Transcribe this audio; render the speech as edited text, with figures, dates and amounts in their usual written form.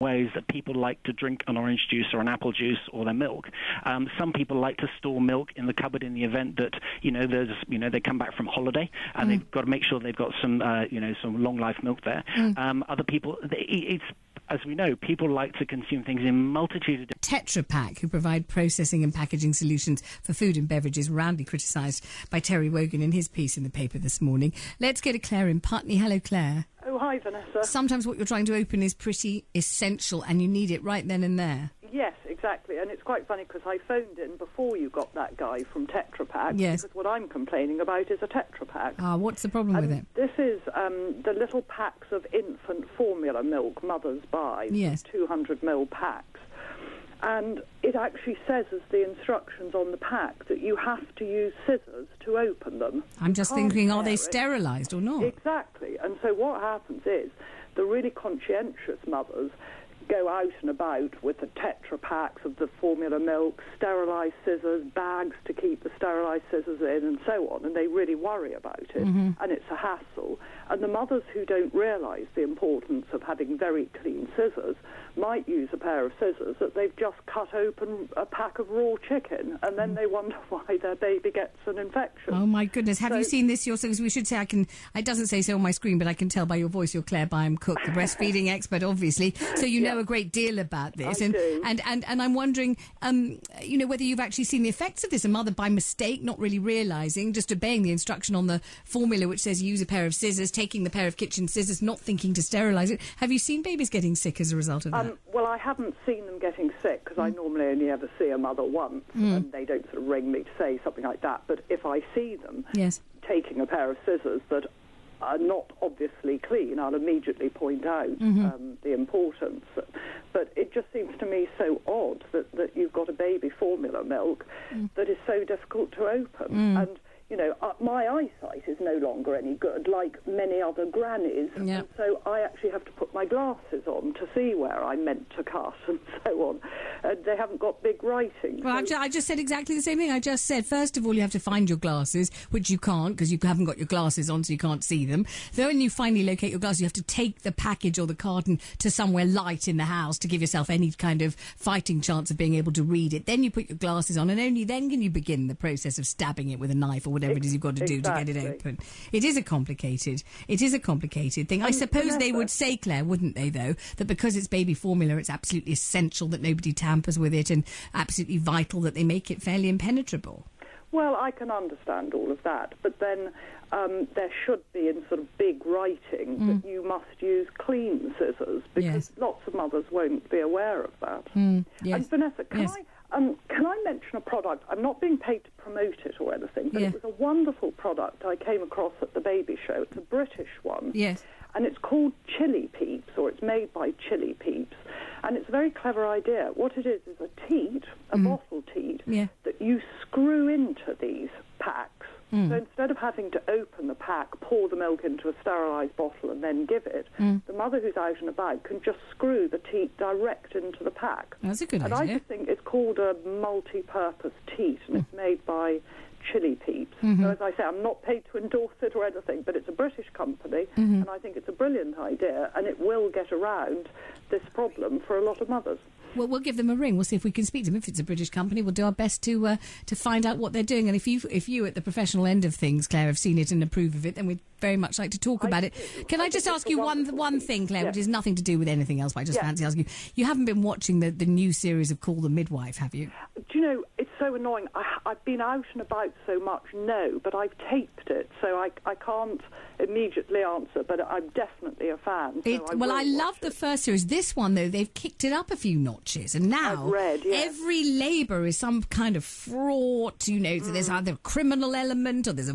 ways that people like to drink an orange juice or an apple juice or their milk. Some people like to store milk in the cupboard in the event that they come back from holiday and they've got to make sure they've got some some long life milk there. Other people, as we know, people like to consume things in multitude of Tetra Pak, who provide processing and packaging solutions for food and beverages, roundly criticised by Terry Wogan in his piece in the paper this morning. Let's go to Clare in Putney. Hello, Clare. Oh, hi, Vanessa. Sometimes what you're trying to open is pretty essential and you need it right then and there. Yes, exactly. And it's quite funny because I phoned in before you got that guy from Tetra Pak. Yes. Because what I'm complaining about is a Tetra Pak. What's the problem with it? This is the little packs of infant formula milk mothers buy. Yes. 200ml packs. And it actually says, as the instructions on the pack, that you have to use scissors to open them. I'm just thinking, are they sterilised or not? Exactly. And so what happens is the really conscientious mothers go out and about with the Tetra Packs of the formula milk, sterilised scissors, bags to keep the sterilised scissors in, and so on, and they really worry about it, and it's a hassle. And the mothers who don't realise the importance of having very clean scissors might use a pair of scissors that they've just cut open a pack of raw chicken, and then they wonder why their baby gets an infection. Oh, my goodness. Have you seen this yourself? We should say it doesn't say so on my screen, but I can tell by your voice you're Clare Byram Cook, the breastfeeding expert, obviously, so you know a great deal about this. I do. And I'm wondering, whether you've actually seen the effects of this. A mother by mistake, not really realising, just obeying the instruction on the formula which says use a pair of scissors, taking the pair of kitchen scissors, not thinking to sterilise it. Have you seen babies getting sick as a result of that? Well, I haven't seen them getting sick because I normally only ever see a mother once, and they don't sort of ring me to say something like that. But if I see them taking a pair of scissors that are not obviously clean, I'll immediately point out the importance. But it just seems to me so odd that you've got a baby formula milk that is so difficult to open. And my eyesight is no longer any good, like many other grannies. Yeah. And so I actually have to put my glasses on to see where I'm meant to cut and so on. They haven't got big writing. Well, I just said exactly the same thing. I just said, first of all, you have to find your glasses, which you can't because you haven't got your glasses on, so you can't see them. Then when you finally locate your glasses, you have to take the package or the carton to somewhere light in the house to give yourself any kind of fighting chance of being able to read it. Then you put your glasses on, and only then can you begin the process of stabbing it with a knife or whatever it is you've got to do to get it open. It is a complicated thing. I suppose they would say, Claire, wouldn't they, though, that because it's baby formula, it's absolutely essential that nobody tampers with it and absolutely vital that they make it fairly impenetrable. Well, I can understand all of that, but then there should be in sort of big writing that you must use clean scissors because lots of mothers won't be aware of that. Yes. And Vanessa, can I mention a product? I'm not being paid to promote it or anything, but it was a wonderful product I came across at the baby show. It's a British one. Yes. And it's called Chillipeeps, or it's made by Chillipeeps. And it's a very clever idea. What it is a teat, a bottle teat, that you screw into these packs. So instead of having to open the pack, pour the milk into a sterilised bottle and then give it, the mother who's out and about can just screw the teat direct into the pack. That's a good idea. And I just think it's called a multi-purpose teat, and it's made by Chillipeeps. So as I say, I'm not paid to endorse it or anything, but it's a British company, and I think it's a brilliant idea, and it will get around this problem for a lot of mothers. Well, we'll give them a ring. We'll see if we can speak to them. If it's a British company, we'll do our best to find out what they're doing. And if you at the professional end of things, Claire, have seen it and approve of it, then we'd very much like to talk about it. Can I just ask you one thing, Claire, which has nothing to do with anything else, but I just fancy asking you. You haven't been watching the new series of Call the Midwife, have you? Do you know, it's so annoying. I've been out and about so much, no, but I've taped it, so I can't immediately answer, but I'm definitely a fan. I love the first series. This one, though, they've kicked it up a few notches, and now every labour is some kind of fraught, so there's either a criminal element or there's a